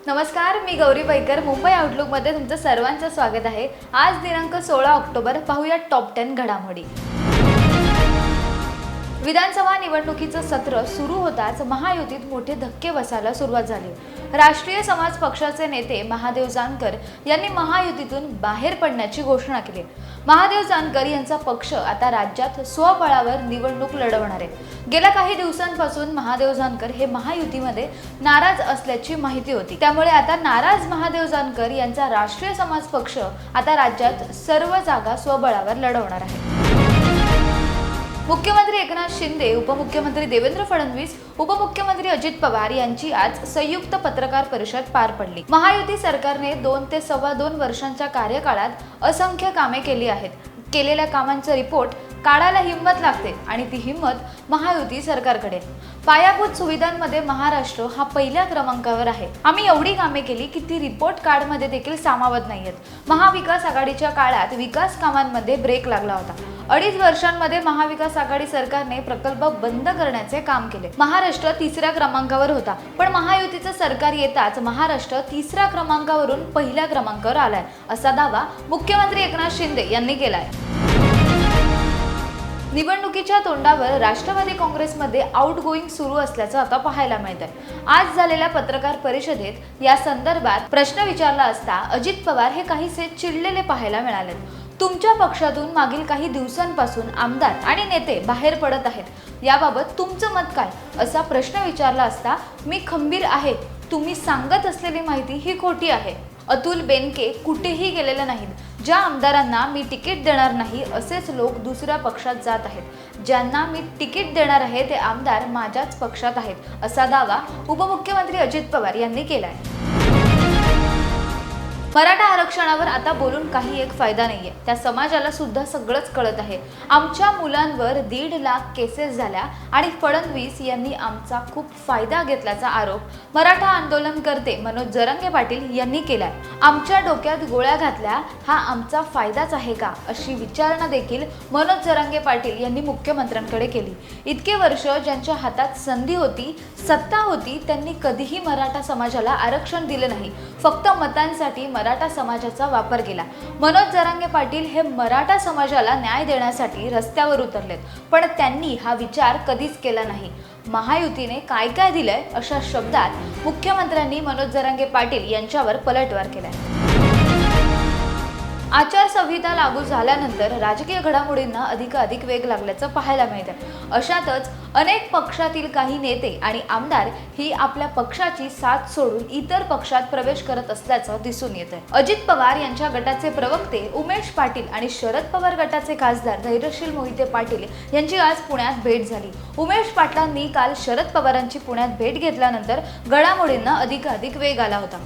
नमस्कार, मी गौरी पैकर. मुंबई आउटलुकमध्ये तुमचं सर्वांचं स्वागत आहे. आज दिनांक 16 ऑक्टोबर. पाहूया टॉप 10 घडामोडी. विधानसभा निवडणुकीचं सत्र सुरू होताच महायुतीत मोठे धक्के बसायला सुरुवात झाली. राष्ट्रीय समाज पक्षाचे नेते महादेव जानकर यांनी महायुतीतून बाहेर पडण्याची घोषणा केली. महादेव जानकर यांचा पक्ष आता राज्यात स्वबळावर निवडणूक लढवणार आहे. गेल्या काही दिवसांपासून महादेव जानकर हे महायुतीमध्ये नाराज असल्याची माहिती होती. त्यामुळे आता नाराज महादेव जानकर यांचा राष्ट्रीय समाज पक्ष आता राज्यात सर्व जागा स्वबळावर लढवणार आहे. मुख्यमंत्री एकनाथ शिंदे, उपमुख्यमंत्री देवेंद्र फडणवीस, उपमुख्यमंत्री अजित पवार यांची आज संयुक्त पत्रकार परिषद पार पडली. महायुती सरकारने 2 ते 2.25 वर्षांच्या कार्यकाळात असंख्य कामे केली आहेत. केलेल्या कामांचा रिपोर्ट काढायला हिंमत लागते आणि ती हिंमत महायुती सरकारकडे. पायाभूत सुविधांमध्ये महाराष्ट्र हा पहिल्या क्रमांकावर आहे. आम्ही एवढी कामे केली की ती रिपोर्ट कार्डमध्ये देखील सामावत नाहीयेत. महाविकास आघाडीच्या काळात विकास कामांमध्ये ब्रेक लागला होता. 2.5 वर्षांमध्ये महाविकास आघाडी सरकारने प्रकल्प बंद करण्याचे काम केले. महाराष्ट्र 3ऱ्या क्रमांकावर होता, पण महायुतीचं सरकार येताच महाराष्ट्र 3ऱ्या क्रमांकावरून पहिल्या क्रमांकावर आलाय, असा दावा मुख्यमंत्री एकनाथ शिंदे यांनी केलाय. निवडणुकीच्या तोंडावर राष्ट्रवादी काँग्रेसमध्ये आउटगोईंग सुरू असल्याचं आता पाहायला मिळतंय. आज झालेल्या पत्रकार परिषदेत या संदर्भात प्रश्न विचारला असता अजित पवार हे काहीसे चिडलेले पाहायला मिळाले. तुमच्या पक्षातून मागील काही दिवसांपासून आमदार आणि नेते बाहेर पडत आहेत, याबाबत तुमचं मत काय, असा प्रश्न विचारला असता मी खंबीर आहे. तुम्ही सांगत असलेली माहिती ही खोटी आहे. अतुल बेनके कुठेही गेलेले नाहीत. ज्या आमदारांना मी तिकीट देणार नाही असेच लोक दुसऱ्या पक्षात जात आहेत. ज्यांना मी तिकीट देणार आहे ते आमदार माझ्याच पक्षात आहेत, असा दावा उपमुख्यमंत्री अजित पवार यांनी केलाय. मराठा आरक्षणावर आता बोलून काही एक फायदा नाहीये. त्या समाजाला सुद्धा सगळंच कळत आहे. आमच्या मुलांवर 1.5 लाख केसेस झाल्या आणि फडणवीस यांनी आमचा खूप फायदा घेतल्याचा आरोप मराठा आंदोलनकर्ते मनोज जरांगे पाटील यांनी केलाय. आमच्या डोक्यात गोळ्या घातल्या हा आमचा फायदाच आहे का, अशी विचारणा देखील मनोज जरांगे पाटील यांनी मुख्यमंत्र्यांकडे केली. इतके वर्ष ज्यांच्या हातात संधी होती, सत्ता होती, त्यांनी कधीही मराठा समाजाला आरक्षण दिले नाही. फक्त मतांसाठी मराठा समाजाचा वापर केला. मनोज जरांगे पाटील हे मराठा समाजाला न्याय देण्यासाठी रस्त्यावर उतरलेत, पण त्यांनी हा विचार कधीच केला नाही. महायुतीने काय काय दिलंय अशा शब्दात मुख्यमंत्र्यांनी मनोज जरांगे पाटील यांच्यावर पलटवार केलाय. आचारसंहिता लागू झाल्यानंतर राजकीय घडामोडींना अधिकाधिक वेग लागल्याचं पाहायला मिळतं. अशातच अनेक पक्षातील काही नेते आणि आमदार ही आपल्या पक्षाची साथ सोडून इतर पक्षात प्रवेश करत असल्याचं दिसून येतंय. अजित पवार यांच्या गटाचे प्रवक्ते उमेश पाटील आणि शरद पवार गटाचे खासदार धैर्यशील मोहिते पाटील यांची आज पुण्यात भेट झाली. उमेश पाटलांनी काल शरद पवारांची पुण्यात भेट घेतल्यानंतर घडामोडींना अधिकाधिक वेग आला होता.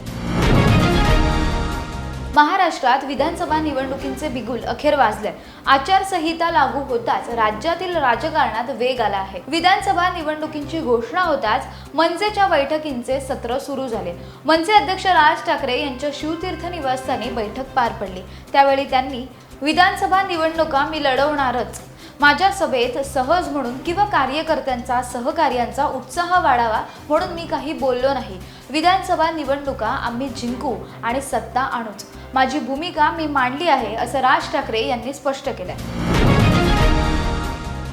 महाराष्ट्रात विधानसभा निवडणुकींचे बिगुल अखेर वाजले. आचारसंहिता लागू होताच राज्यातील राजकारणात वेग आला आहे. विधानसभा निवडणुकींची घोषणा होताच मनसेच्या बैठकींचे सत्र सुरू झाले. मनसे अध्यक्ष राज ठाकरे यांच्या शिवतीर्थ निवासस्थानी बैठक पार पडली. त्यावेळी त्यांनी विधानसभा निवडणुका मी लढवणारच. माझ्या सभेत सहज म्हणून किंवा कार्यकर्त्यांचा सहकार्यांचा उत्साह वाढावा म्हणून मी काही बोललो नाही. विधानसभा निवडणुका आम्ही जिंकू आणि सत्ता आणूच. माझी भूमिका मी मांडली आहे, असं राज ठाकरे यांनी स्पष्ट केलंय.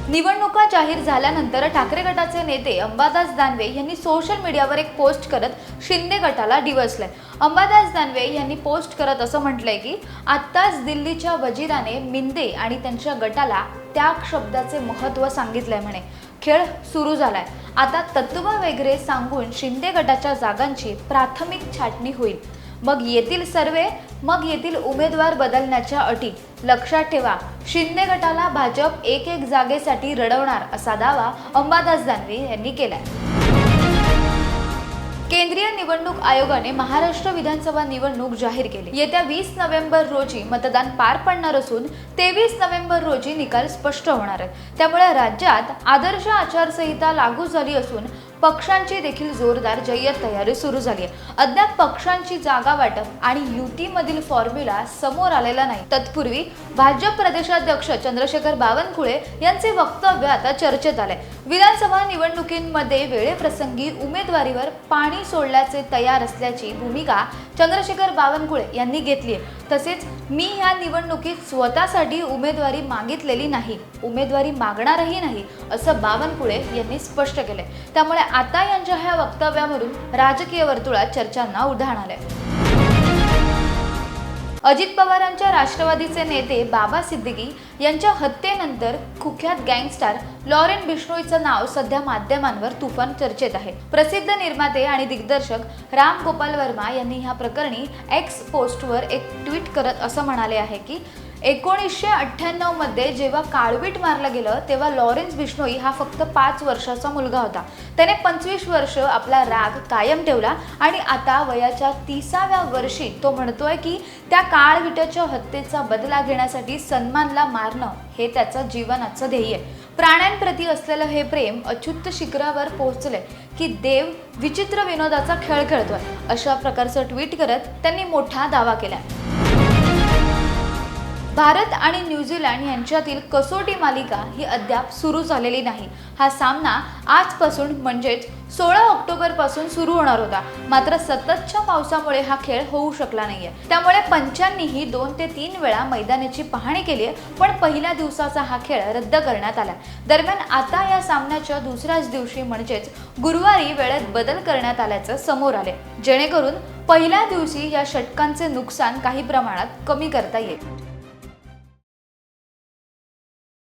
निवडणुका जाहीर झाल्यानंतर ठाकरे गटाचे नेते अंबादास दानवे यांनी सोशल मीडियावर एक पोस्ट करत शिंदे गटाला डिवचलंय. अंबादास दानवे यांनी पोस्ट करत असं म्हटलंय की आत्ताच दिल्लीच्या वजीराने मिंदे आणि त्यांच्या गटाला त्याग शब्दाचे महत्त्व सांगितलंय म्हणे. खेळ सुरू झालाय. आता तत्व वगैरे सांगून शिंदे गटाच्या जागांची प्राथमिक छाटणी होईल. मग येतील सर्वे, मग येतील उमेदवार बदलण्याच्या अटी. लक्षात ठेवा, शिंदे गटाला भाजप एक जागेसाठी रडवणार, असा दावा अंबादास दानवे यांनी केलाय. केंद्रीय निवडणूक आयोगाने महाराष्ट्र विधानसभा निवडणूक जाहीर केली. येत्या 20 नोव्हेंबर रोजी मतदान पार पडणार असून 23 नोव्हेंबर रोजी निकाल स्पष्ट होणार आहेत. त्यामुळे राज्यात आदर्श आचारसंहिता लागू झाली असून पक्षांची देखील जोरदार जय्यत तयारी सुरू झाली आहे। अद्याप पक्षांची जागा वाटप आणि युतीमधील फॉर्म्युला समोर आलेला नाही। तत्पूर्वी भाजप प्रदेशाध्यक्ष चंद्रशेखर बावनकुळे यांचे वक्तव्य आता चर्चेत आले। विधानसभा निवडणुकीमध्ये वेळेप्रसंगी उमेदवारीवर पाणी सोडण्याचे तयार असल्याची भूमिका चंद्रशेखर बावनकुळे यांनी घेतली आहे। तसेच मी ह्या निवडणुकीत स्वतःसाठी उमेदवारी मागितलेली नाही, उमेदवारी मागणारही नाही, असं बावनकुळे यांनी स्पष्ट केलंय। त्यामुळे आता यांच्या ह्या वक्तव्यावरून राजकीय वर्तुळात चर्चांना उधाण आलंय। अजित पवारांच्या राष्ट्रवादीचे नेते बाबा सिद्दीकी यांच्या हत्येनंतर कुख्यात गँगस्टर लॉरेन बिश्नोईचं नाव सध्या माध्यमांवर तुफान चर्चेत आहे। प्रसिद्ध निर्माते आणि दिग्दर्शक राम गोपाल वर्मा यांनी ह्या प्रकरणी एक्स पोस्टवर एक ट्विट करत असं म्हणाले आहे की 1998 मध्ये जेव्हा काळवीट मारलं गेलं तेव्हा लॉरेन्स बिश्नोई हा फक्त 5 वर्षाचा मुलगा होता। त्याने 25 वर्ष आपला राग कायम ठेवला आणि आता वयाच्या 30व्या वर्षी तो म्हणतोय की त्या काळविटाच्या हत्येचा बदला घेण्यासाठी सन्मानला मारणं हे त्याचं जीवनाचं ध्येय आहे। प्राण्यांप्रती असलेलं हे प्रेम अच्युत शिखरावर पोहोचले की देव विचित्र विनोदाचा खेळ खेळतोय, अशा प्रकारचं ट्विट करत त्यांनी मोठा दावा केला। भारत आणि न्यूझीलंड यांच्यातील कसोटी मालिका ही अद्याप सुरू झालेली नाही। हा सामना आजपासून म्हणजेच 16 ऑक्टोबर पासून सुरू होणार होता, मात्र सततच्या पावसामुळे हा खेळ होऊ शकला नाहीये। त्यामुळे पंचांनीही 2 ते 3 वेळा मैदानाची पाहणी केली आहे, पण पहिल्या दिवसाचा हा खेळ रद्द करण्यात आला। दरम्यान आता या सामन्याच्या दुसऱ्याच दिवशी म्हणजेच गुरुवारी वेळेत बदल करण्यात आल्याचं समोर आले, जेणेकरून पहिल्या दिवशी या षटकांचे नुकसान काही प्रमाणात कमी करता येईल।